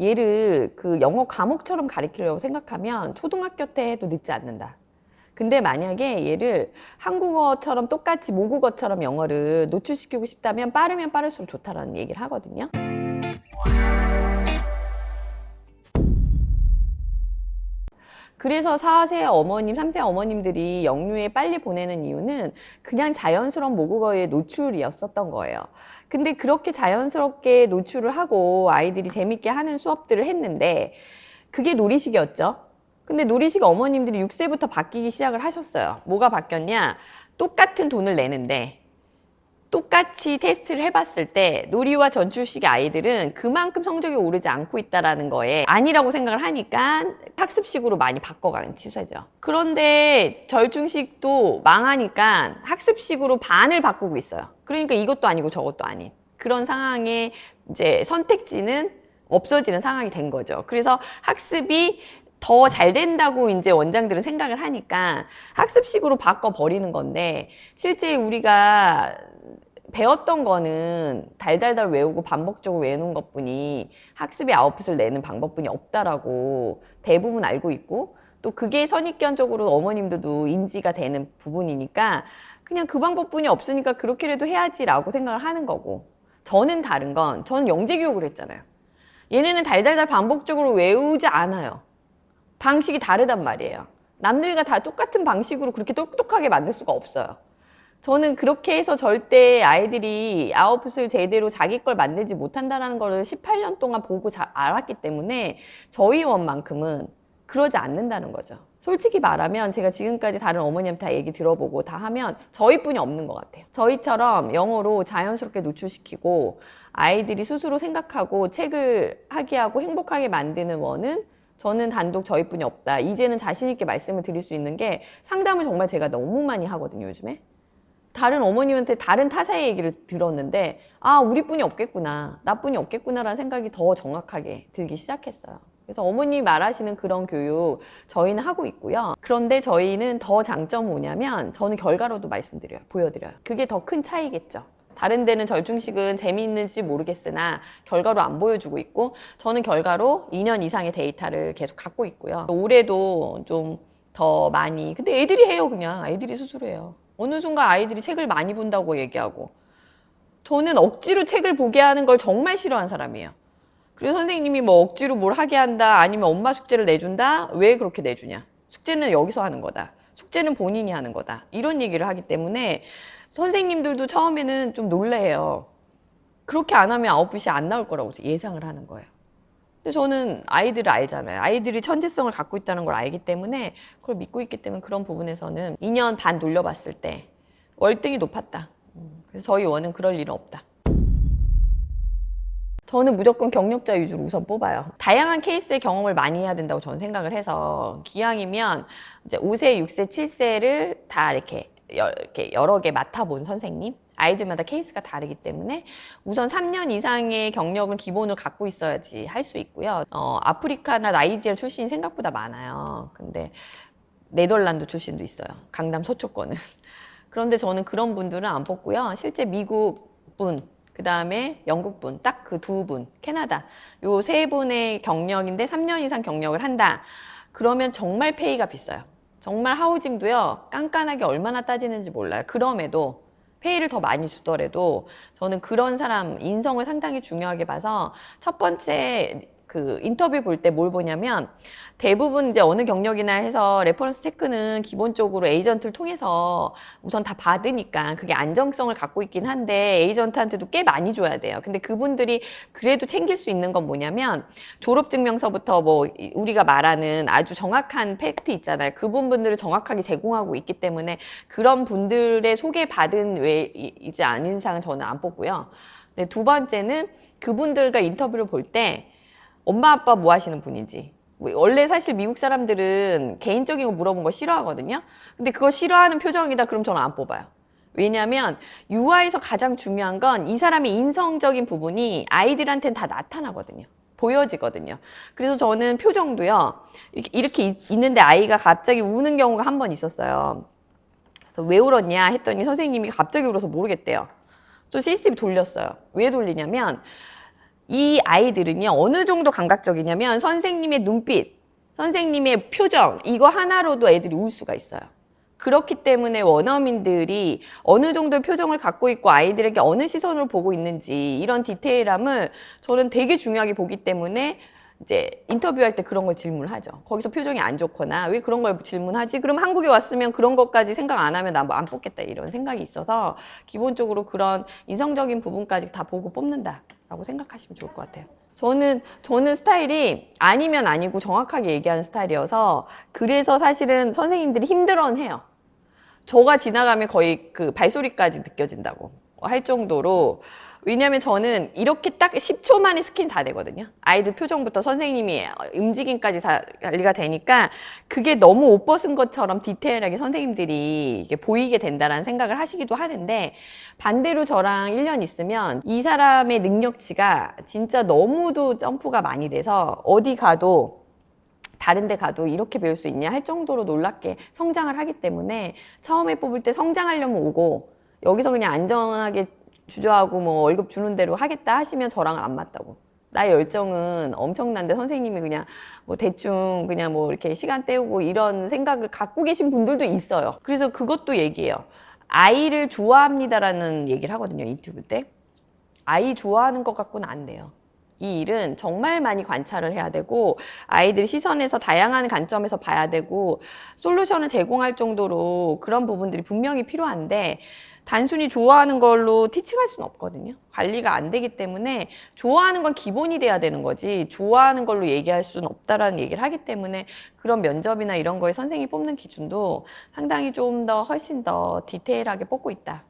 얘를 그 영어 과목처럼 가르치려고 생각하면 초등학교 때 해도 늦지 않는다. 근데 만약에 얘를 한국어처럼 똑같이 모국어처럼 영어를 노출시키고 싶다면 빠르면 빠를수록 좋다라는 얘기를 하거든요. 그래서 4세 어머님, 3세 어머님들이 영유에 빨리 보내는 이유는 그냥 자연스러운 모국어의 노출이었었던 거예요. 근데 그렇게 자연스럽게 노출을 하고 아이들이 재밌게 하는 수업들을 했는데 그게 놀이식이었죠. 근데 놀이식 어머님들이 6세부터 바뀌기 시작을 하셨어요. 뭐가 바뀌었냐? 똑같은 돈을 내는데 똑같이 테스트를 해봤을 때 놀이와 전출식의 아이들은 그만큼 성적이 오르지 않고 있다는 거에 아니라고 생각을 하니까 학습식으로 많이 바꿔가는 추세죠. 그런데 절충식도 망하니까 학습식으로 반을 바꾸고 있어요. 그러니까 이것도 아니고 저것도 아닌 그런 상황에 이제 선택지는 없어지는 상황이 된 거죠. 그래서 학습이 더 잘 된다고 이제 원장들은 생각을 하니까 학습식으로 바꿔버리는 건데 실제 우리가 배웠던 거는 달달달 외우고 반복적으로 외우는 것뿐이 학습의 아웃풋을 내는 방법뿐이 없다라고 대부분 알고 있고 또 그게 선입견적으로 어머님들도 인지가 되는 부분이니까 그냥 그 방법뿐이 없으니까 그렇게라도 해야지라고 생각을 하는 거고 저는 다른 건 저는 영재교육을 했잖아요. 얘네는 달달달 반복적으로 외우지 않아요. 방식이 다르단 말이에요. 남들과 다 똑같은 방식으로 그렇게 똑똑하게 만들 수가 없어요. 저는 그렇게 해서 절대 아이들이 아웃풋을 제대로 자기 걸 만들지 못한다는 걸 18년 동안 보고 알았기 때문에 저희 원만큼은 그러지 않는다는 거죠. 솔직히 말하면 제가 지금까지 다른 어머니한테 다 얘기 들어보고 다 하면 저희뿐이 없는 것 같아요. 저희처럼 영어로 자연스럽게 노출시키고 아이들이 스스로 생각하고 책을 하게 하고 행복하게 만드는 원은 저는 단독 저희뿐이 없다. 이제는 자신 있게 말씀을 드릴 수 있는 게 상담을 정말 제가 너무 많이 하거든요, 요즘에. 다른 어머님한테 다른 타사의 얘기를 들었는데 아, 우리뿐이 없겠구나, 나뿐이 없겠구나라는 생각이 더 정확하게 들기 시작했어요. 그래서 어머님이 말하시는 그런 교육 저희는 하고 있고요. 그런데 저희는 더 장점은 뭐냐면 저는 결과로도 말씀드려요, 보여드려요. 그게 더 큰 차이겠죠. 다른 데는 절충식은 재미있는지 모르겠으나 결과로 안 보여주고 있고 저는 결과로 2년 이상의 데이터를 계속 갖고 있고요. 올해도 좀 더 많이, 근데 애들이 해요. 그냥 애들이 스스로 해요. 어느 순간 아이들이 책을 많이 본다고 얘기하고 저는 억지로 책을 보게 하는 걸 정말 싫어하는 사람이에요. 그래서 선생님이 뭐 억지로 뭘 하게 한다 아니면 엄마 숙제를 내준다, 왜 그렇게 내주냐, 숙제는 여기서 하는 거다, 숙제는 본인이 하는 거다, 이런 얘기를 하기 때문에 선생님들도 처음에는 좀 놀래요. 그렇게 안 하면 아웃풋이 안 나올 거라고 예상을 하는 거예요. 근데 저는 아이들을 알잖아요. 아이들이 천재성을 갖고 있다는 걸 알기 때문에 그걸 믿고 있기 때문에 그런 부분에서는 2년 반 돌려봤을 때 월등히 높았다. 그래서 저희 원은 그럴 일은 없다. 저는 무조건 경력자 위주로 우선 뽑아요. 다양한 케이스의 경험을 많이 해야 된다고 저는 생각을 해서 기왕이면 이제 5세, 6세, 7세를 다 이렇게 여러 개 맡아본 선생님, 아이들마다 케이스가 다르기 때문에 우선 3년 이상의 경력을 기본으로 갖고 있어야지 할 수 있고요. 아프리카나 나이지리아 출신이 생각보다 많아요. 근데 네덜란드 출신도 있어요. 강남 서초권은. 그런데 저는 그런 분들은 안 뽑고요. 실제 미국 분, 그 다음에 영국 분, 딱 그 두 분, 캐나다, 요 세 분의 경력인데 3년 이상 경력을 한다. 그러면 정말 페이가 비싸요. 정말 하우징도요, 깐깐하게 얼마나 따지는지 몰라요. 그럼에도 페이를 더 많이 주더라도 저는 그런 사람 인성을 상당히 중요하게 봐서 첫 번째 그 인터뷰 볼 때 뭘 보냐면 대부분 이제 어느 경력이나 해서 레퍼런스 체크는 기본적으로 에이전트를 통해서 우선 다 받으니까 그게 안정성을 갖고 있긴 한데 에이전트한테도 꽤 많이 줘야 돼요. 근데 그분들이 그래도 챙길 수 있는 건 뭐냐면 졸업증명서부터 뭐 우리가 말하는 아주 정확한 팩트 있잖아요. 그 부분들을 정확하게 제공하고 있기 때문에 그런 분들의 소개받은 외이지 아닌 이상은 저는 안 뽑고요. 근데 두 번째는 그분들과 인터뷰를 볼 때 엄마 아빠 뭐 하시는 분인지. 원래 사실 미국 사람들은 개인적인 거 물어본 거 싫어하거든요. 근데 그거 싫어하는 표정이다 그럼 저는 안 뽑아요. 왜냐하면 유아에서 가장 중요한 건 이 사람의 인성적인 부분이 아이들한테는 다 나타나거든요. 보여지거든요. 그래서 저는 표정도요, 이렇게 있는데 아이가 갑자기 우는 경우가 한 번 있었어요. 그래서 왜 울었냐 했더니 선생님이 갑자기 울어서 모르겠대요. 저 CCTV 돌렸어요. 왜 돌리냐면 이 아이들은요, 어느 정도 감각적이냐면 선생님의 눈빛, 선생님의 표정, 이거 하나로도 애들이 울 수가 있어요. 그렇기 때문에 원어민들이 어느 정도의 표정을 갖고 있고 아이들에게 어느 시선으로 보고 있는지 이런 디테일함을 저는 되게 중요하게 보기 때문에 이제 인터뷰할 때 그런 걸 질문하죠. 거기서 표정이 안 좋거나 왜 그런 걸 질문하지? 그럼 한국에 왔으면 그런 것까지 생각 안 하면 나 뭐 안 뽑겠다 이런 생각이 있어서 기본적으로 그런 인성적인 부분까지 다 보고 뽑는다라고 생각하시면 좋을 것 같아요. 저는 스타일이 아니면 아니고 정확하게 얘기하는 스타일이어서 그래서 사실은 선생님들이 힘들어는 해요. 저가 지나가면 거의 그 발소리까지 느껴진다고 할 정도로 왜냐면 저는 이렇게 딱 10초 만에 스캔 다 되거든요. 아이들 표정부터 선생님이 움직임까지 다 관리가 되니까 그게 너무 옷 벗은 것처럼 디테일하게 선생님들이 이게 보이게 된다라는 생각을 하시기도 하는데 반대로 저랑 1년 있으면 이 사람의 능력치가 진짜 너무도 점프가 많이 돼서 어디 가도 다른 데 가도 이렇게 배울 수 있냐 할 정도로 놀랍게 성장을 하기 때문에 처음에 뽑을 때 성장하려면 오고 여기서 그냥 안전하게 주저하고 뭐 월급 주는 대로 하겠다 하시면 저랑은 안 맞다고. 나의 열정은 엄청난데 선생님이 그냥 뭐 대충 그냥 뭐 이렇게 시간 때우고 이런 생각을 갖고 계신 분들도 있어요. 그래서 그것도 얘기해요. 아이를 좋아합니다라는 얘기를 하거든요, 인터뷰 때. 아이 좋아하는 것 갖고는 안 돼요. 이 일은 정말 많이 관찰을 해야 되고 아이들 시선에서 다양한 관점에서 봐야 되고 솔루션을 제공할 정도로 그런 부분들이 분명히 필요한데 단순히 좋아하는 걸로 티칭할 수는 없거든요. 관리가 안 되기 때문에 좋아하는 건 기본이 돼야 되는 거지 좋아하는 걸로 얘기할 수는 없다라는 얘기를 하기 때문에 그런 면접이나 이런 거에 선생님이 뽑는 기준도 상당히 좀 더 훨씬 더 디테일하게 뽑고 있다.